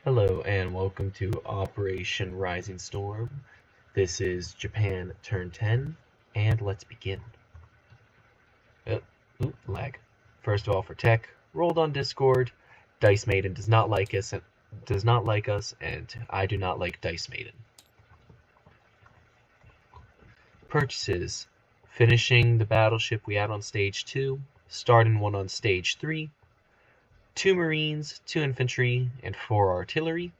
Hello and welcome to Operation Rising Storm. This is Japan turn 10, and let's begin. Lag. First of all, for tech, rolled on Discord. Dice Maiden does not like us, and I do not like Dice Maiden. Purchases: finishing the battleship we had on stage 2, starting one on stage 3, 2 Marines, 2 infantry, and 4 artillery.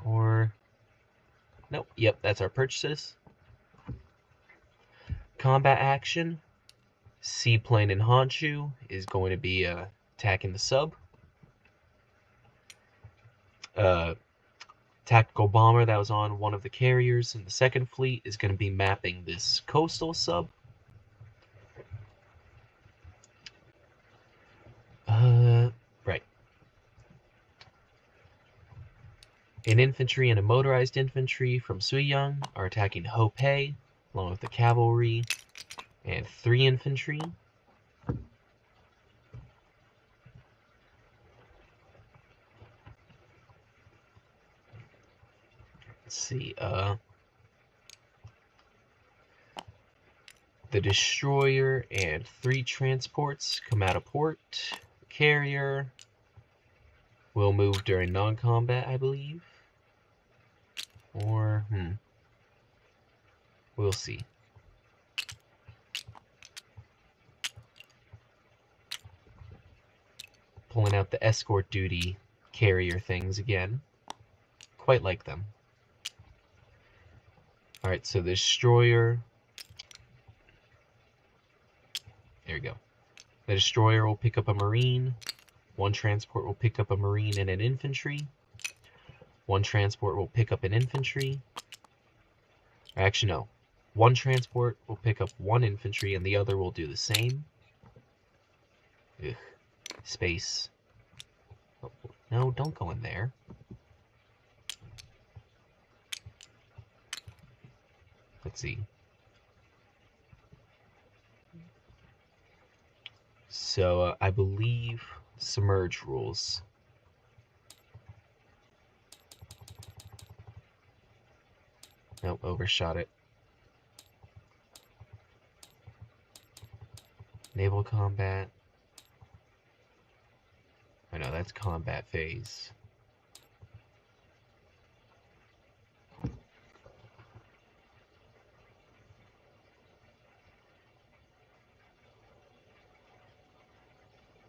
Nope, yep, that's our purchases. Combat action: Seaplane in Honshu is going to be attacking the sub. Tactical bomber that was on one of the carriers in the second fleet is going to be mapping this coastal sub. Right. An infantry and a motorized infantry from Suiyang are attacking Hopei, along with the cavalry and 3 infantry. Let's see, the destroyer and 3 transports come out of port. The carrier will move during non-combat, I believe. Or, we'll see. Pulling out the escort duty carrier things again. Quite like them. Alright, so the destroyer. There we go. The destroyer will pick up a marine. 1 transport will pick up a marine and an infantry. 1 transport will pick up an infantry. Actually, no. 1 transport will pick up 1 infantry and the other will do the same. Ugh. Space. Oh, no, don't go in there. Let's see. So, I believe submerge rules. Nope, overshot it. Naval combat. I know, that's combat phase.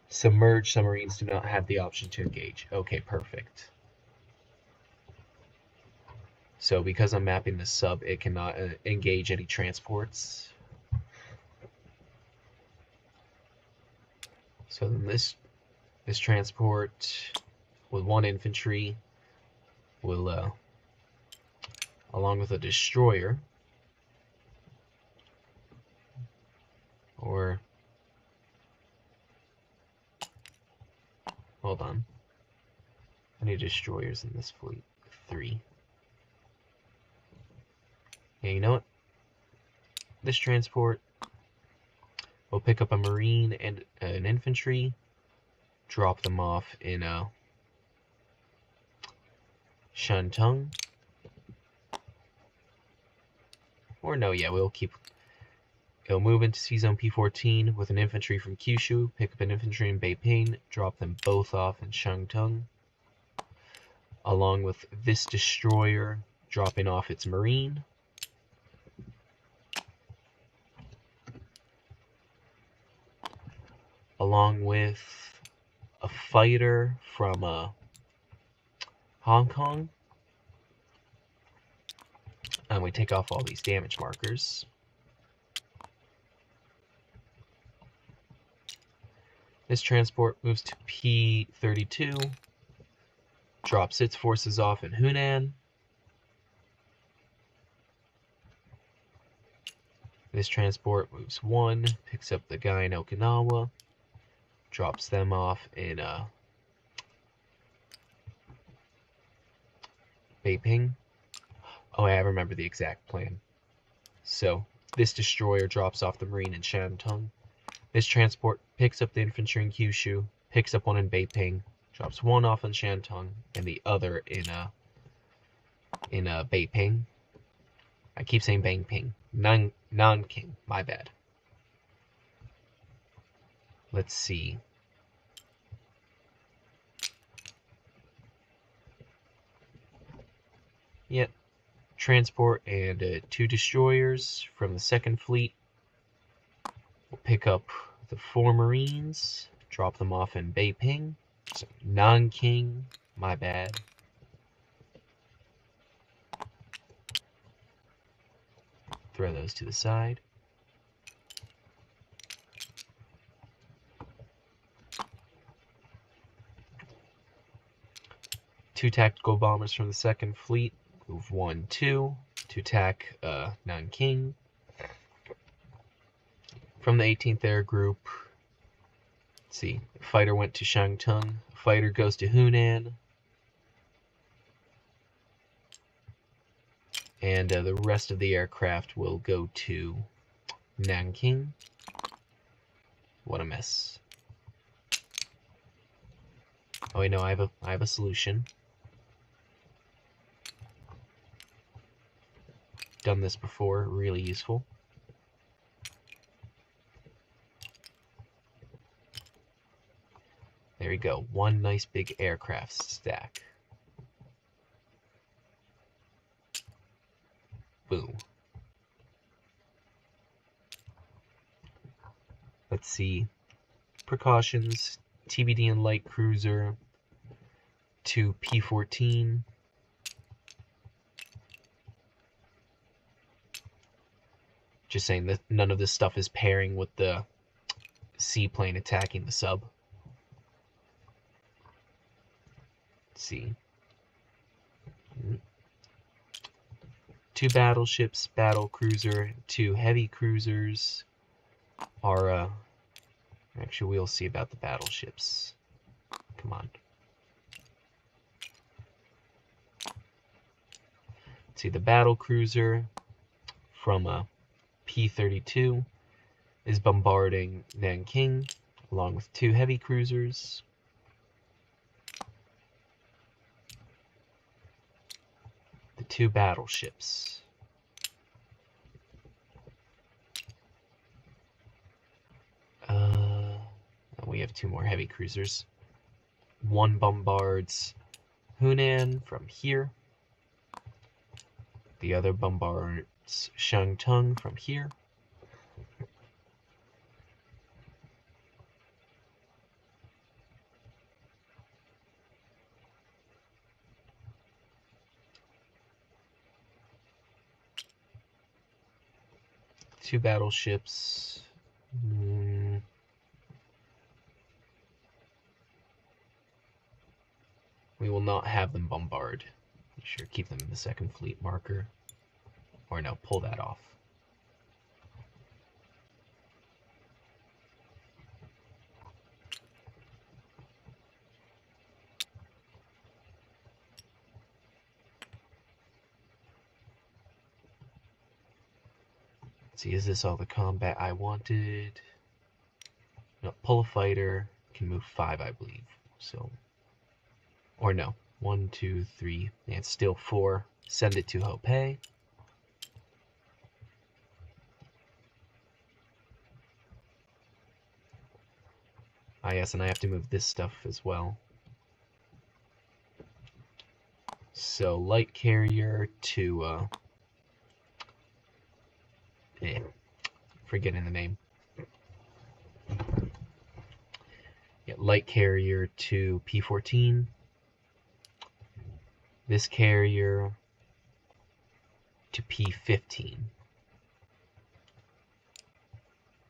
Submerged submarines do not have the option to engage. Okay, perfect. So because I'm mapping the sub, it cannot engage any transports. So then this transport with 1 infantry will, along with a destroyer, or hold on, I need destroyers in this fleet. 3. Yeah, you know what? This transport will pick up a marine and an infantry, drop them off in Shantung. Or no, yeah, it'll move into C-Zone P14 with an infantry from Kyushu, pick up an infantry in Beiping, drop them both off in Shantung, along with this destroyer dropping off its marine. Along with a fighter from Hong Kong. And we take off all these damage markers. This transport moves to P32, drops its forces off in Hunan. This transport moves 1, picks up the guy in Okinawa, drops them off in Beiping. Oh, I remember the exact plan. So, this destroyer drops off the marine in Shantung. This transport picks up the infantry in Kyushu, picks up one in Beiping, Drops one off in Shantung and the other in Beiping. I keep saying Beiping. Nanking, my bad. Let's see. Yep. Transport and 2 destroyers from the 2nd Fleet. We'll pick up the 4 Marines, drop them off in Beiping. So, Nanking, my bad. Throw those to the side. Two tactical bombers from the 2nd Fleet. Move 1, 2 to attack Nanking. From the 18th Air Group, let's see, fighter went to Shantung, fighter goes to Hunan, and the rest of the aircraft will go to Nanking. What a mess. Oh wait, no, I have a solution. Done this before, really useful. There we go, one nice big aircraft stack. Boom. Let's see. Precautions, TBD and light cruiser to P-14. Just saying that none of this stuff is pairing with the seaplane attacking the sub. Let's see. 2 battleships, battle cruiser, 2 heavy cruisers are actually we'll see about the battleships. Come on. Let's see, the battle cruiser from P-32 is bombarding Nanking along with 2 heavy cruisers. The 2 battleships. We have 2 more heavy cruisers. One bombards Hunan from here. The other bombards Shantung from here. Two battleships. We will not have them bombard. Make sure keep them in the 2nd Fleet marker. Or no, pull that off. Let's see, is this all the combat I wanted? No, pull a fighter, can move 5, I believe. So, or no, 1, 2, 3, and it's still 4. Send it to Hopei. Ah yes, and I have to move this stuff as well. So, light carrier to, forgetting the name. Yeah, light carrier to P-14. This carrier to P-15.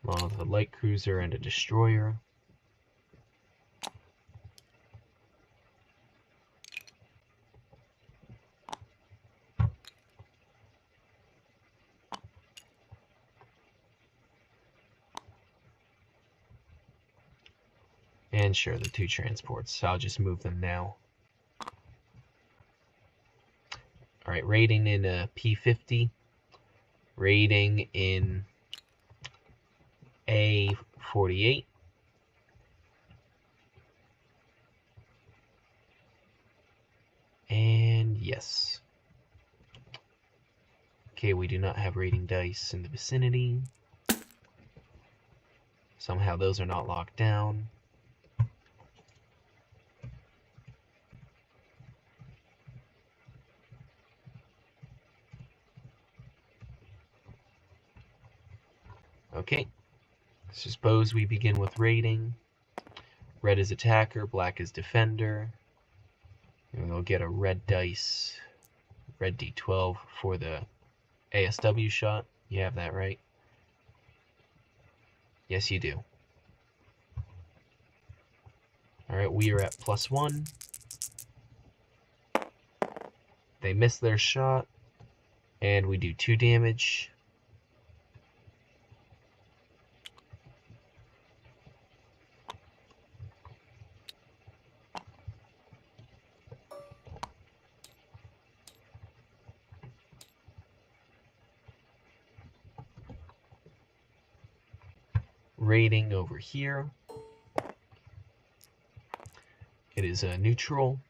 Along with a light cruiser and a destroyer. And sure, the 2 transports, so I'll just move them now. Alright, raiding in a P-50. Raiding in A-48. Yes. Okay, we do not have rating dice in the vicinity. Somehow those are not locked down. Okay, so suppose we begin with rating. Red is attacker, black is defender. And we'll get a red dice, red d12 for the ASW shot. You have that right? Yes, you do. Alright, we are at +1. They miss their shot, and we do 2 damage. Rating over here. It is a neutral.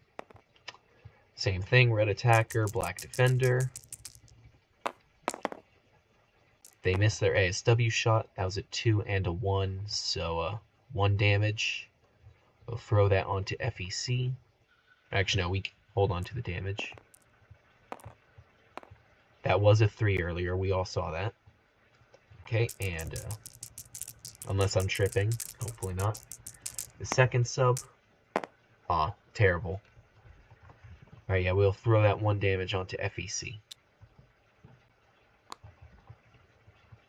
Same thing, red attacker, black defender. They missed their ASW shot. That was a 2 and a 1, so 1 damage. We'll throw that onto FEC. Actually, no, we hold on to the damage. That was a 3 earlier. We all saw that. Okay, and unless I'm tripping, hopefully not. The second sub. Terrible. Alright, yeah, we'll throw that 1 damage onto FEC.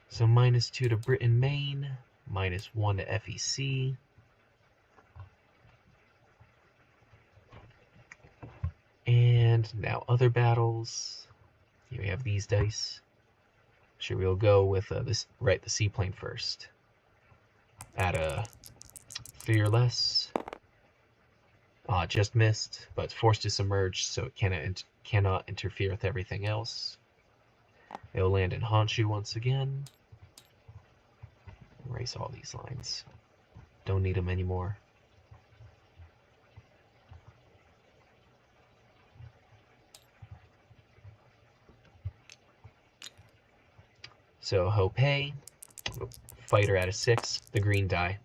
So -2 to Britain Main, -1 to FEC. And now other battles. Here we have these dice. Sure, we'll go with the seaplane first. At a 3 or less. Just missed, but it's forced to submerge, so it cannot interfere with everything else. It'll land in Honshu once again. Erase all these lines. Don't need them anymore. So Hopei, fighter at a 6, the green die.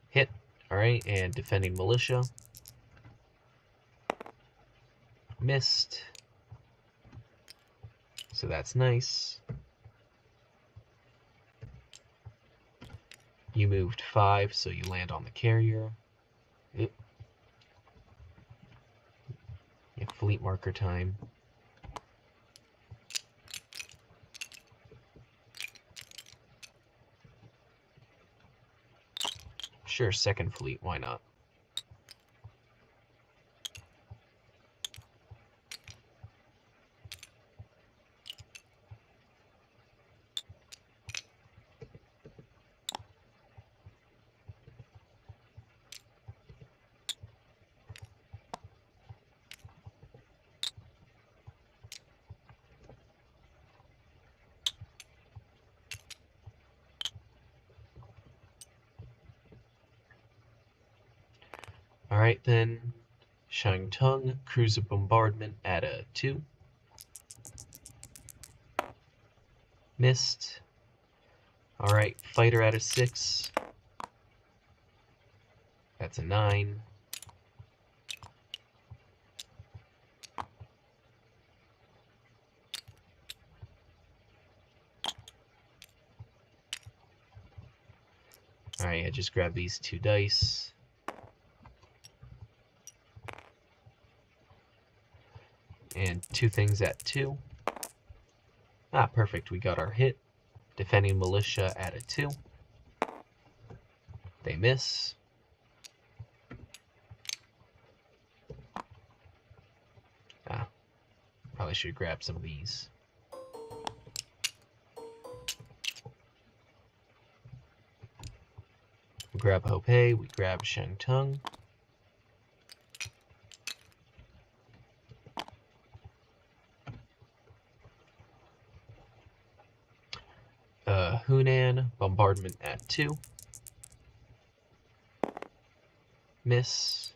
Hit, alright, and defending militia. Missed. So that's nice. You moved 5, so you land on the carrier. Oop. Yeah, fleet marker time. Sure, second fleet, why not? Alright then, Shantung, cruiser bombardment at a 2. Missed. Alright, fighter at a 6. That's a 9. Alright, I just grab these 2 dice. And 2 things at 2. Perfect, we got our hit. Defending militia at a 2. They miss. Probably should grab some of these. We grab Hopei, we grab Shantung. Hunan, bombardment at 2. Miss.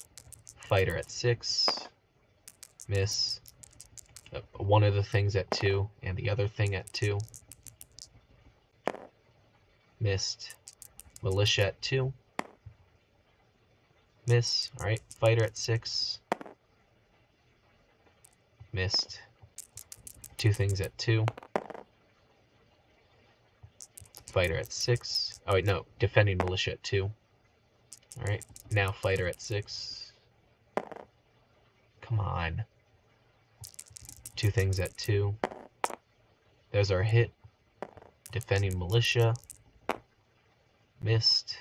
Fighter at 6. Miss. One of the things at 2 and the other thing at 2. Missed. Militia at 2. Miss. Alright, fighter at 6. Missed. 2 things at 2. Fighter at 6. Oh wait, no. Defending militia at 2. Alright, now fighter at 6. Come on. 2 things at 2. There's our hit. Defending militia. Missed.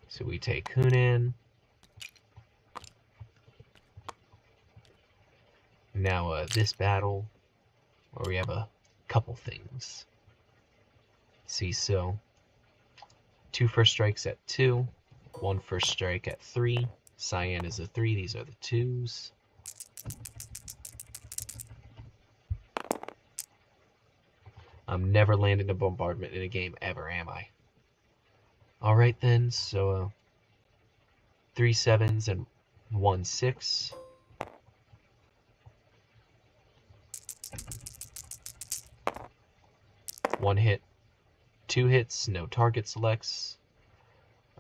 So we take Hunan. Now this battle, where we have a couple things. See, so 2 first strikes at 2, 1 first strike at 3. Cyan is a 3, these are the 2s. I'm never landing a bombardment in a game ever, am I? Alright then, so 3 7s and 1 6. One hit, 2 hits, no target selects.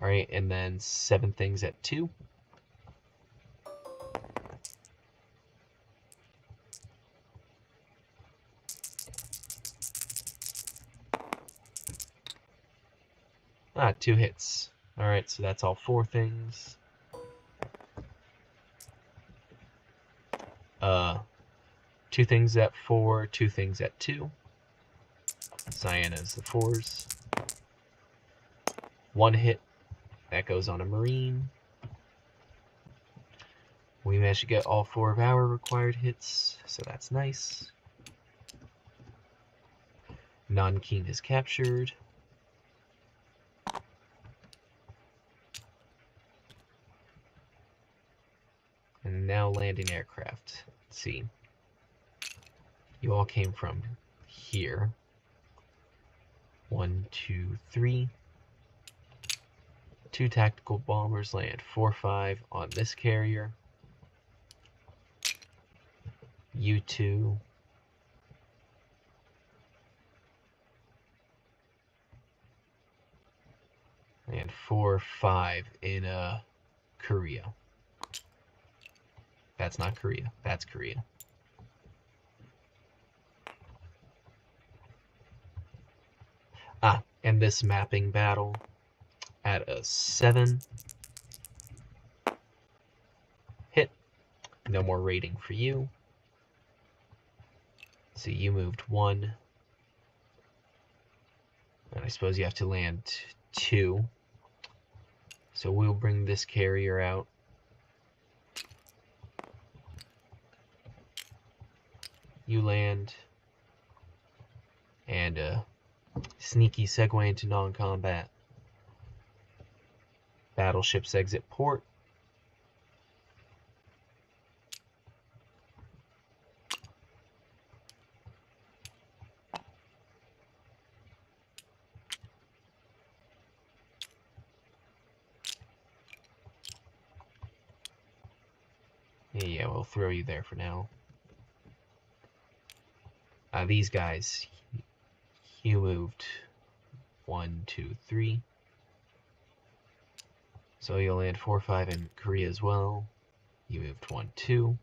Alright, and then 7 things at 2. Ah, 2 hits. Alright, so that's all 4 things. 2 things at 4, 2 things at 2. Cyan is the 4s. 1 hit, that goes on a Marine. We managed to get all 4 of our required hits, so that's nice. Non-King is captured. And now landing aircraft. Let's see. You all came from here. 1, 2, 3. 2 tactical bombers land 4-5 on this carrier. You 2. And 4-5 in Korea. That's not Korea. That's Korea. Ah, and this mapping battle at a 7. Hit. No more rating for you. So you moved 1. And I suppose you have to land 2. So we'll bring this carrier out. You land. And sneaky segue into non-combat. Battleships exit port. Yeah, we'll throw you there for now. These guys, you moved 1, 2, 3. So you'll land 4-5 in Korea as well. You moved 1, 2.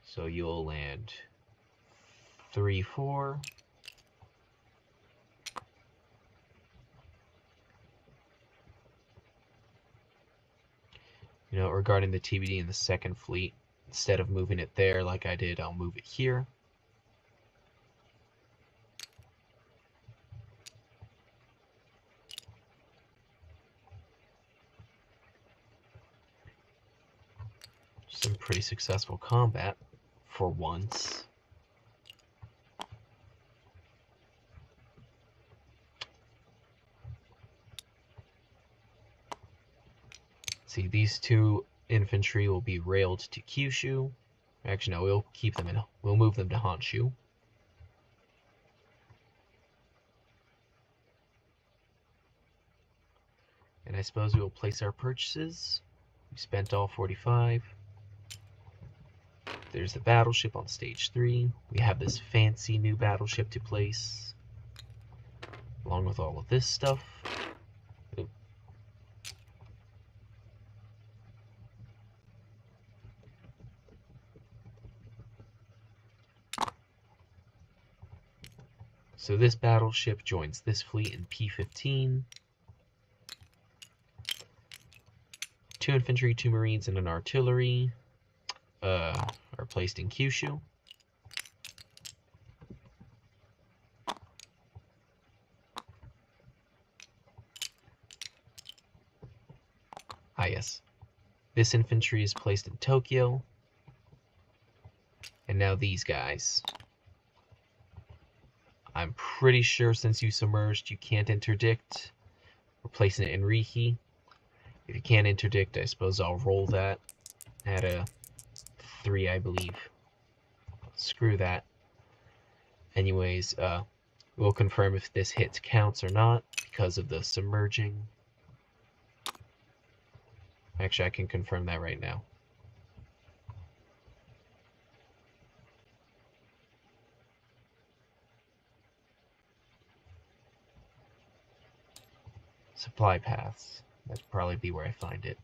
So you'll land 3, 4. You know, regarding the TBD in the second fleet, instead of moving it there like I did, I'll move it here. Some pretty successful combat for once. See, these 2 infantry will be railed to Kyushu. Actually, no, we'll keep them in. We'll move them to Honshu. I suppose we will place our purchases. We spent all 45. There's the battleship on stage 3. We have this fancy new battleship to place, along with all of this stuff. Oop. So this battleship joins this fleet in P15. 2 infantry, 2 marines, and an artillery are placed in Kyushu. Ah, yes. This infantry is placed in Tokyo. And now these guys. I'm pretty sure since you submerged, you can't interdict. We're placing it in Rihi. If you can't interdict, I suppose I'll roll that at a 3, I believe. Screw that. Anyways, we'll confirm if this hit counts or not because of the submerging. Actually, I can confirm that right now. Supply paths. That'd probably be where I find it.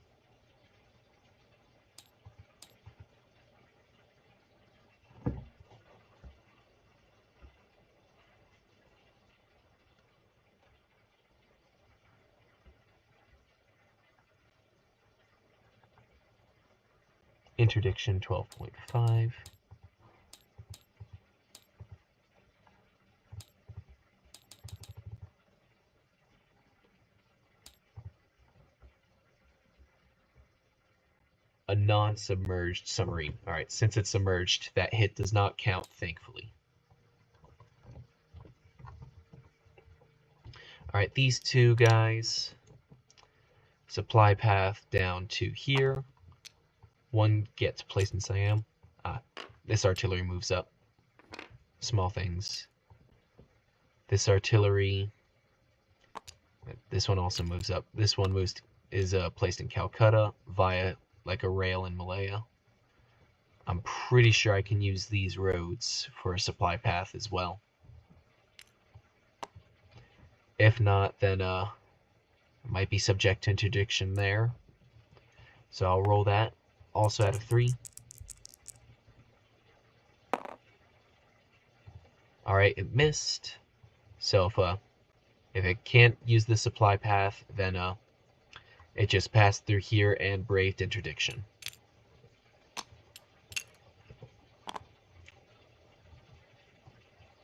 Interdiction 12.5. A non-submerged submarine. Alright, since it's submerged, that hit does not count, thankfully. Alright, these two guys. Supply path down to here. One gets placed in Siam. This artillery moves up. Small things. This artillery. This one also moves up. This one is placed in Calcutta via like a rail in Malaya. I'm pretty sure I can use these roads for a supply path as well. If not, then it might be subject to interdiction there. So I'll roll that. Also at a 3. Alright, it missed. So if it can't use the supply path, then it just passed through here and braved interdiction.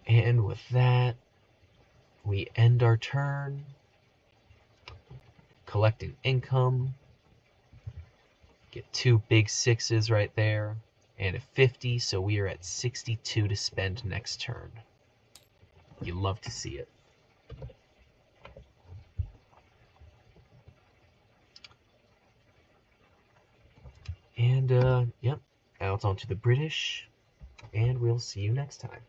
And with that, we end our turn. Collecting income. Get 2 big 6s right there. And a 50, so we are at 62 to spend next turn. You love to see it. And, yep, out onto the British, and we'll see you next time.